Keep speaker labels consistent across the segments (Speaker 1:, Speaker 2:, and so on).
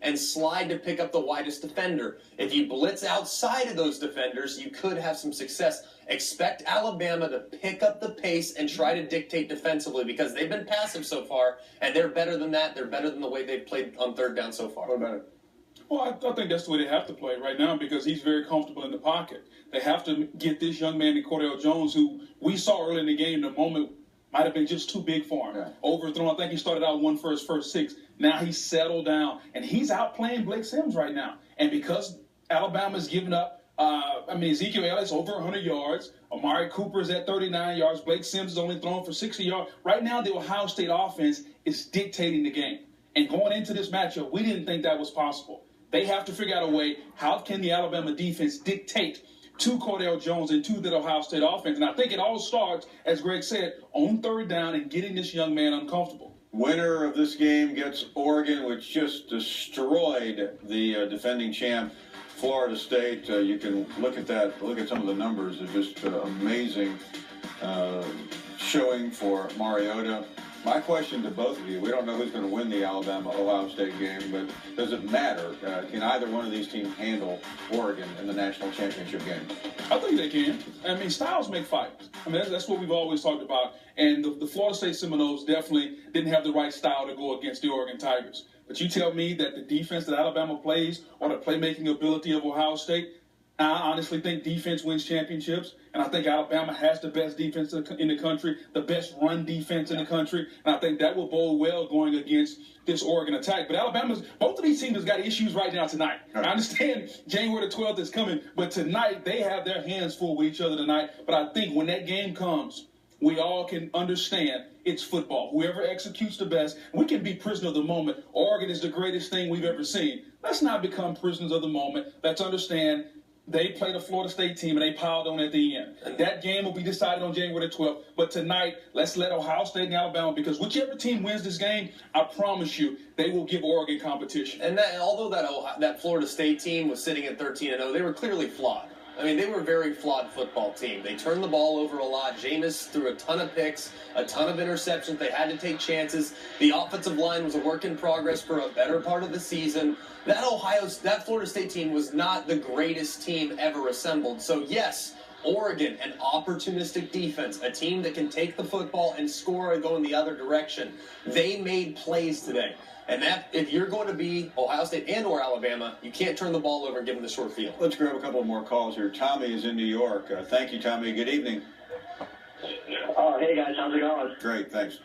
Speaker 1: and slide to pick up the widest defender. If you blitz outside of those defenders, you could have some success. Expect Alabama to pick up the pace and try to dictate defensively because they've been passive so far, and they're better than that. They're better than the way they've played on third down so far.
Speaker 2: What about it?
Speaker 3: Well, I think that's the way they have to play right now because he's very comfortable in the pocket. They have to get this young man in Cordell Jones, who we saw early in the game, the moment might have been just too big for him. Yeah. Overthrown. I think he started out one for his first 6. Now he's settled down, and he's outplaying Blake Sims right now. And because Alabama's given up, Ezekiel Elliott's over 100 yards. Amari Cooper's at 39 yards. Blake Sims is only thrown for 60 yards. Right now, the Ohio State offense is dictating the game. And going into this matchup, we didn't think that was possible. They have to figure out a way, how can the Alabama defense dictate to Cordell Jones and to the Ohio State offense? And I think it all starts, as Greg said, on third down and getting this young man uncomfortable.
Speaker 2: Winner of this game gets Oregon, which just destroyed the defending champ, Florida State. You can look at that. Look at some of the numbers. It's just amazing showing for Mariota. My question to both of you, we don't know who's going to win the Alabama-Ohio State game, but does it matter? Can either one of these teams handle Oregon in the national championship game?
Speaker 3: I think they can. Styles make fights. That's what we've always talked about. And the Florida State Seminoles definitely didn't have the right style to go against the Oregon Tigers. But you tell me that the defense that Alabama plays or the playmaking ability of Ohio State, I honestly think defense wins championships, and I think Alabama has the best defense in the country, the best run defense in the country, and I think that will bode well going against this Oregon attack. But both of these teams have got issues right now tonight. I understand January the 12th is coming, but tonight they have their hands full with each other tonight. But I think when that game comes, we all can understand it's football. Whoever executes the best, we can be prisoner of the moment. Oregon is the greatest thing we've ever seen. Let's not become prisoners of the moment. Let's understand they played a Florida State team, and they piled on at the end. That game will be decided on January the 12th. But tonight, let's let Ohio State and Alabama, because whichever team wins this game, I promise you, they will give Oregon competition.
Speaker 1: And although that Florida State team was sitting at 13-0, they were clearly flawed. They were a very flawed football team. They turned the ball over a lot. Jameis threw a ton of picks, a ton of interceptions. They had to take chances. The offensive line was a work in progress for a better part of the season. That Florida State team was not the greatest team ever assembled. So, yes, Oregon, an opportunistic defense, a team that can take the football and score and go in the other direction. They made plays today. And that, if you're going to be Ohio State and or Alabama, you can't turn the ball over and give them the short field.
Speaker 2: Let's grab a couple more calls here. Tommy is in New York. Thank you, Tommy. Good evening.
Speaker 4: Oh, hey, guys. How's it going?
Speaker 2: Great, thanks.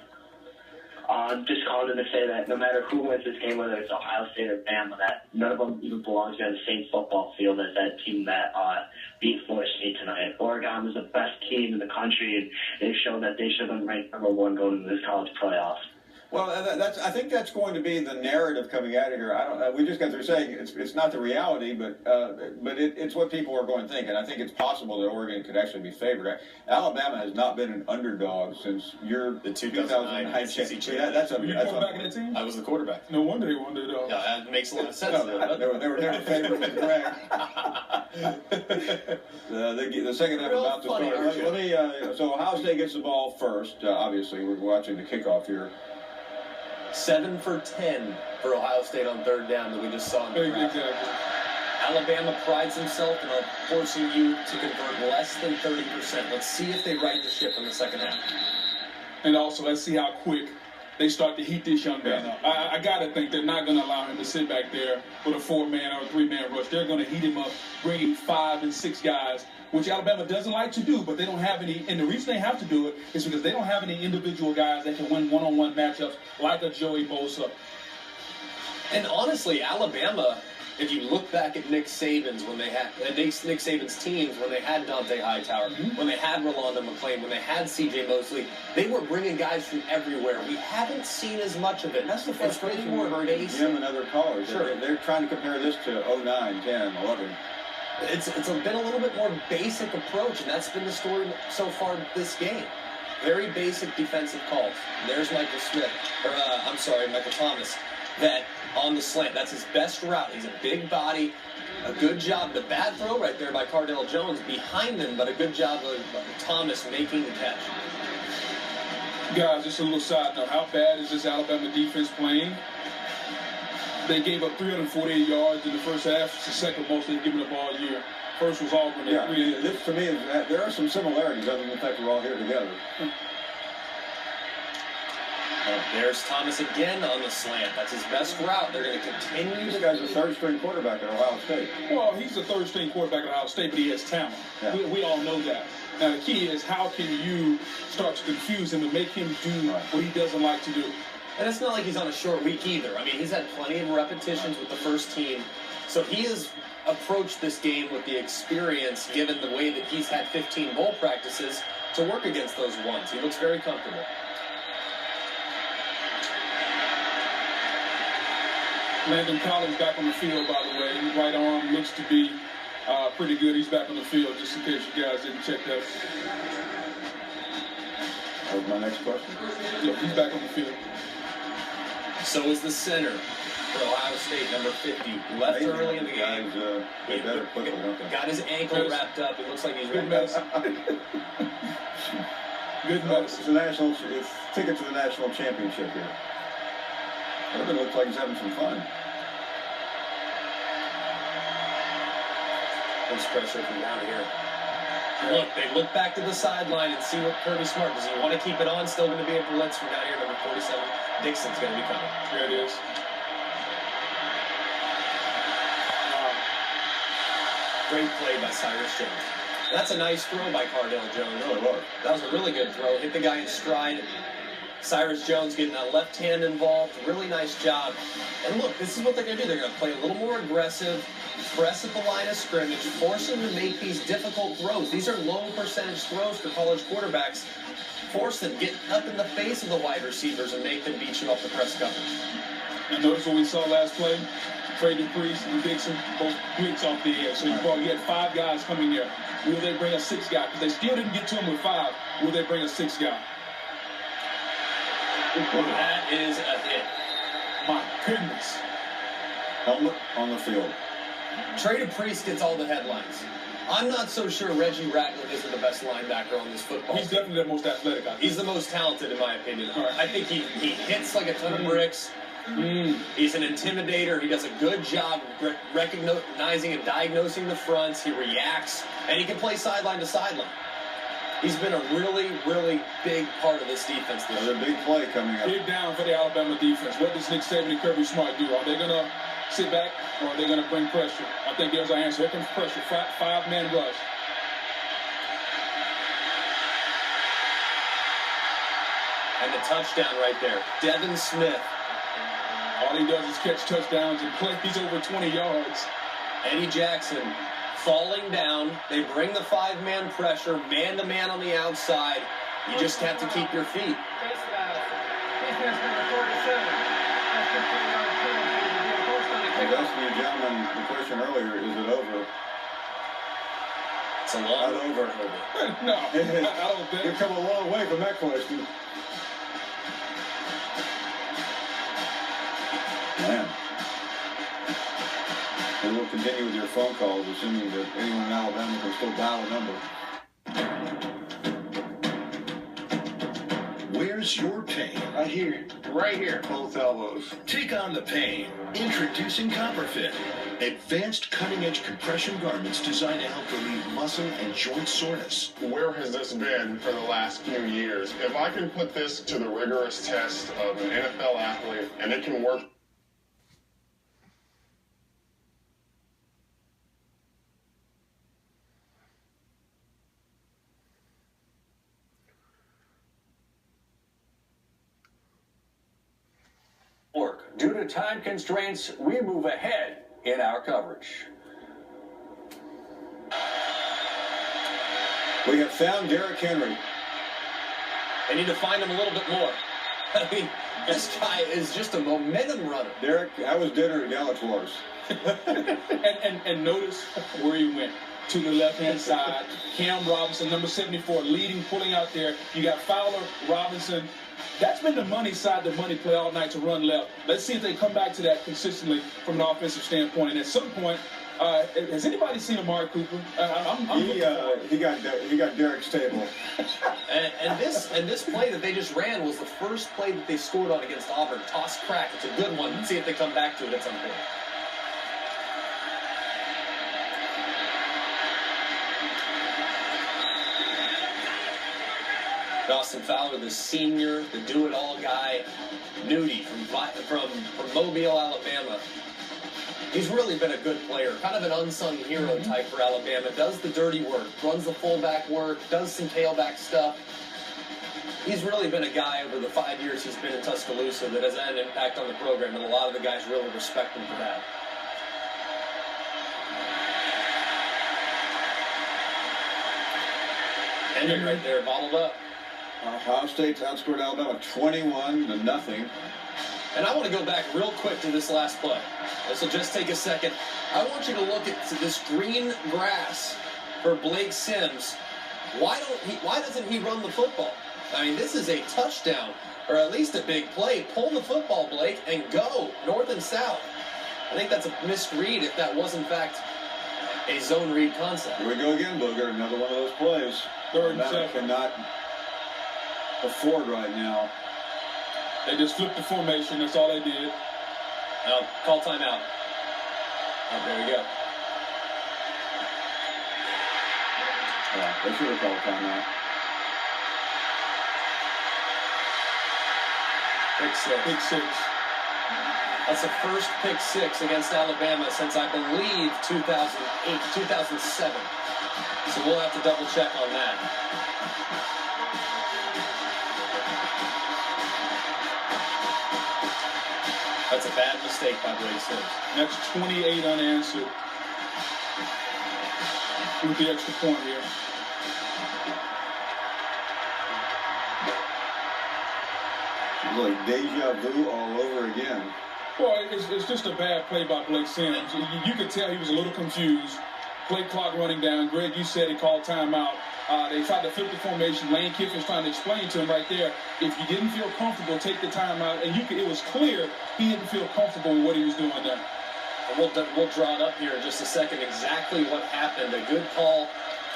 Speaker 4: Just calling in to say that no matter who wins this game, whether it's Ohio State or Bama, that none of them even belongs on the same football field as that team that beat Florida State tonight. Oregon was the best team in the country, and they've shown that they should have been ranked number 1 going into this college playoff.
Speaker 2: Well, I think that's going to be the narrative coming out of here. We just got through saying it's not the reality, but it's what people are going to think. And I think it's possible that Oregon could actually be favored. Alabama has not been an underdog since the 2009 SEC championship.
Speaker 3: That's a quarterback in the team?
Speaker 1: I was the quarterback.
Speaker 3: No wonder they won the dog.
Speaker 1: Yeah, that makes a lot of sense.
Speaker 2: They were never favored with Greg. The second half about to start. So Ohio State gets the ball first. Obviously, we're watching the kickoff here.
Speaker 1: 7 for 10 for Ohio State on third down that we just saw in the graphic. Alabama prides himself in forcing you to convert less than 30%. Let's see if they right the ship in the second half.
Speaker 3: And also, let's see how quick they start to heat this young man up. I got to think they're not going to allow him to sit back there with a 4-man or a 3-man rush. They're going to heat him up, bringing 5 and 6 guys, which Alabama doesn't like to do, but they don't have any. And the reason they have to do it is because they don't have any individual guys that can win one-on-one matchups like a Joey Bosa.
Speaker 1: And honestly, Alabama, if you look back at Nick Saban's teams when they had Dante Hightower, when they had Rolando McClain, when they had C.J. Mosley, they were bringing guys from everywhere. We haven't seen as much of it.
Speaker 2: And that's the frustration we're heard Jim and other callers. Sure. They're trying to compare this to 09, 10, 11.
Speaker 1: It's been a little bit more basic approach, and that's been the story so far this game. Very basic defensive calls. There's Michael Thomas, that on the slant. That's his best route. He's a big body. A good job. The bad throw right there by Cordell Jones behind him, but a good job of Thomas making the catch.
Speaker 3: Guys, just a little side note. How bad is this Alabama defense playing? They gave up 348 yards in the first half. It's the second most they've given up all year. First was Auburn.
Speaker 2: This to me is there are some similarities other than the fact we're all here together.
Speaker 1: There's Thomas again on the slant. That's his best route. They're going to continue.
Speaker 2: This guy's a third-string quarterback at Ohio State.
Speaker 3: Well, he's a third-string quarterback at Ohio State, but he has talent.
Speaker 2: Yeah.
Speaker 3: We all know that. Now, the key is how can you start to confuse him and make him do what he doesn't like to do.
Speaker 1: And it's not like he's on a short week either. I mean, he's had plenty of repetitions with the first team. So he has approached this game with the experience, given the way that he's had 15 bowl practices, to work against those ones. He looks very comfortable.
Speaker 3: Landon Collins back on the field, by the way. His right arm looks to be pretty good. He's back on the field, just in case you guys didn't check that.
Speaker 2: That was my next question.
Speaker 3: Yeah, he's back on the field.
Speaker 1: So is the center for Ohio State, number 50. Left early in the game. Got his ankle wrapped up. It looks like he's
Speaker 3: good medicine. Good medicine.
Speaker 2: It's ticket to the national championship here. It looks like he's having some fun.
Speaker 1: There's pressure from down here. Look, they look back to the sideline and see what Kirby Smart does. He want to keep it on. Still going to be a blitz from down here. Number 47, Dixon's going to be coming.
Speaker 3: There it is.
Speaker 1: Great play by Cyrus Jones. That's a nice throw by Cardale Jones.
Speaker 2: Really was.
Speaker 1: That was a really good throw. Hit the guy in stride. Cyrus Jones getting that left hand involved. Really nice job. And look, this is what they're going to do. They're going to play a little more aggressive, press at the line of scrimmage, force them to make these difficult throws. These are low percentage throws for college quarterbacks. Force them, get up in the face of the wide receivers and make them beat you off the press coverage.
Speaker 3: And notice what we saw last play? Trey Dupreece and Dixon both blitz off the edge. So you had 5 guys coming there. Will they bring a 6th guy? Because they still didn't get to him with 5. Will they bring a 6th guy?
Speaker 1: That is a hit.
Speaker 3: My goodness.
Speaker 2: Helmet on the field.
Speaker 1: Trey Dupreece gets all the headlines. I'm not so sure Reggie Ragland isn't the best linebacker on this football
Speaker 3: team. He's definitely the most athletic guy.
Speaker 1: He's the most talented, in my opinion.
Speaker 3: Right.
Speaker 1: I think he hits like a ton of bricks. He's an intimidator. He does a good job recognizing and diagnosing the fronts. He reacts, and he can play sideline to sideline. He's been a really, really big part of this defense this year.
Speaker 2: There's a big play coming up.
Speaker 3: Big down for the Alabama defense. What does Nick Saban and Kirby Smart do? Are they going to sit back, or are they going to bring pressure? I think there's our answer. Here comes pressure. 5-man rush.
Speaker 1: And the touchdown right there. Devin Smith.
Speaker 3: All he does is catch touchdowns and play. He's over 20 yards.
Speaker 1: Eddie Jackson falling down. They bring the 5-man pressure, man-to-man on the outside. You just have to keep your feet.
Speaker 2: I was asking you gentlemen the question earlier, is it over?
Speaker 1: It's a long
Speaker 2: Not over.
Speaker 3: No, I don't think.
Speaker 2: You've come a long way from that question. Man. And we'll continue with your phone calls, assuming that anyone in Alabama can still dial a number.
Speaker 5: Where's your pain?
Speaker 6: Right here. Right here. Both elbows.
Speaker 5: Take on the pain. Introducing CopperFit. Advanced cutting-edge compression garments designed to help relieve muscle and joint soreness.
Speaker 6: Where has this been for the last few years? If I can put this to the rigorous test of an NFL athlete and it can work.
Speaker 7: Due to time constraints, we move ahead in our coverage.
Speaker 2: We have found Derrick Henry.
Speaker 1: They need to find him a little bit more. I mean, this guy is just a momentum runner.
Speaker 2: Derrick, how was dinner at Galatoire's?
Speaker 3: and notice where he went. To the left-hand side. Cam Robinson, number 74, leading, pulling out there. You got Fowler, Robinson. That's been the money side, the money play all night to run left. Let's see if they come back to that consistently from an offensive standpoint. And at some point, Has anybody seen Amari Cooper?
Speaker 2: He got Derek's table.
Speaker 1: And this play that they just ran was the first play that they scored on against Auburn. Toss crack. It's a good one. Let's see if they come back to it at some point. Dawson Fowler, the senior, the do-it-all guy, Nudie from Mobile, Alabama. He's really been a good player, kind of an unsung hero type for Alabama. Does the dirty work, runs the fullback work, does some tailback stuff. He's really been a guy over the 5 years he's been in Tuscaloosa that has had an impact on the program, and a lot of the guys really respect him for that. Ended right there, bottled up.
Speaker 2: Ohio State's outscored Alabama 21-0.
Speaker 1: And I want to go back real quick to this last play. This will just take a second. I want you to look at this green grass for Blake Sims. Why doesn't he run the football? I mean, this is a touchdown, or at least a big play. Pull the football, Blake, and go north and south. I think that's a misread if that was, in fact, a zone read concept.
Speaker 2: Here we go again, Booger. Another one of those plays. Alabama cannot afford right now.
Speaker 3: They just flipped the formation. That's all they did.
Speaker 1: Oh, call timeout. Oh, there we go.
Speaker 2: Yeah, they should have called timeout.
Speaker 1: Pick six.
Speaker 3: Pick six.
Speaker 1: That's the first pick six against Alabama since, I believe, 2008, 2007. So we'll have to double check on that. That's a bad mistake by Blake Sims.
Speaker 3: That's 28 unanswered. With the extra point here.
Speaker 2: It's like deja vu all over again.
Speaker 3: Well, it's just a bad play by Blake Sims. You could tell he was a little confused. Play clock running down. Greg, you said he called timeout. They tried to flip the formation. Lane Kiffin's trying to explain to him right there, if you didn't feel comfortable, take the timeout. And it was clear he didn't feel comfortable with what he was doing there.
Speaker 1: And we'll draw it up here in just a second exactly what happened. A good call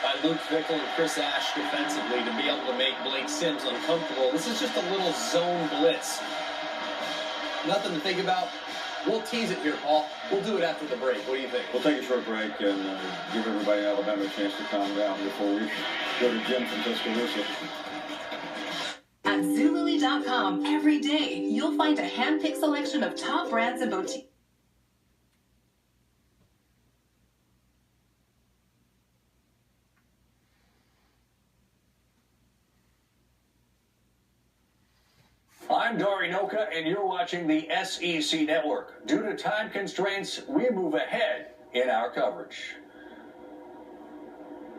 Speaker 1: by Luke Fickell and Chris Ash defensively to be able to make Blake Sims uncomfortable. This is just a little zone blitz. Nothing to think about. We'll tease it here, Paul. We'll do it after the break. What do you think?
Speaker 2: We'll take a short break and give everybody in Alabama a chance to calm down before we go to Jim from Tuscaloosa.
Speaker 8: At Zulily.com, every day you'll find a hand-picked selection of top brands and boutiques.
Speaker 7: I'm Dory Noka, and you're watching the SEC Network. Due to time constraints, we move ahead in our coverage.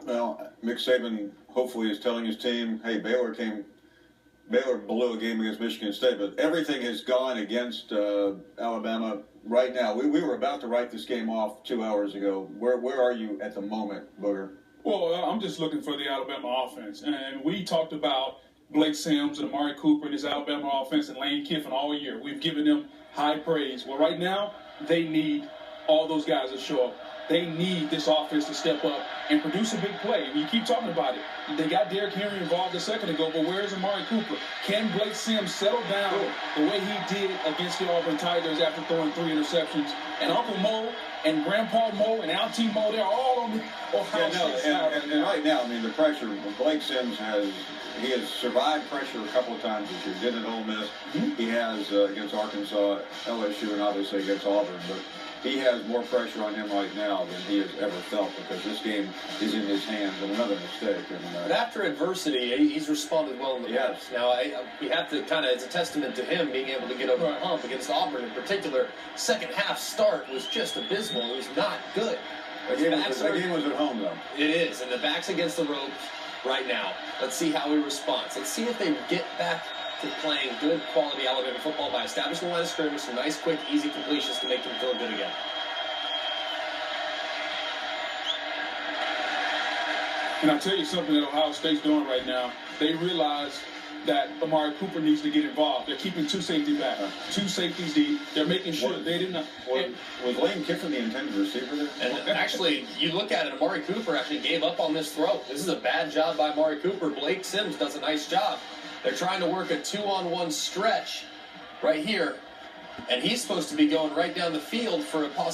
Speaker 2: Well, Mick Saban hopefully is telling his team, hey, Baylor blew a game against Michigan State, but everything has gone against Alabama right now. We were about to write this game off 2 hours ago. Where are you at the moment, Booger?
Speaker 3: Well, I'm just looking for the Alabama offense. And we talked about Blake Sims and Amari Cooper and his Alabama offense and Lane Kiffin all year. We've given them high praise. Well, right now, they need all those guys to show up. They need this offense to step up and produce a big play. You keep talking about it. They got Derrick Henry involved a second ago, but where's Amari Cooper? Can Blake Sims settle down the way he did against the Auburn Tigers after throwing 3 interceptions? And Uncle Mo and Grandpa Mo and Auntie Mo, they're all on the Ohio State side.
Speaker 2: And right now, I mean, the pressure, Blake Sims has survived pressure a couple of times this year. Did at Ole Miss. He has against Arkansas, LSU, and obviously against Auburn. But he has more pressure on him right now than he has ever felt because this game is in his hands and another mistake.
Speaker 1: But after adversity, he's responded well in the past. Now, we have to kind of, it's a testament to him being able to get over the hump against Auburn in particular. Second half start was just abysmal. It was not good.
Speaker 2: The game was at home, though.
Speaker 1: It is, and the back's against the ropes right now. Let's see how he responds. Let's see if they get back to playing good quality Alabama football by establishing the line of scrimmage, some nice, quick, easy completions to make them feel good again.
Speaker 3: And I'll tell you something that Ohio State's doing right now. They realize that Amari Cooper needs to get involved. They're keeping 2 safety back, 2 safeties deep. They're making sure they didn't.
Speaker 2: Was Lane Kiffin the intended receiver there?
Speaker 1: And actually, you look at it, Amari Cooper actually gave up on this throw. This is a bad job by Amari Cooper. Blake Sims does a nice job. They're trying to work a 2-on-1 stretch right here, and he's supposed to be going right down the field for a possible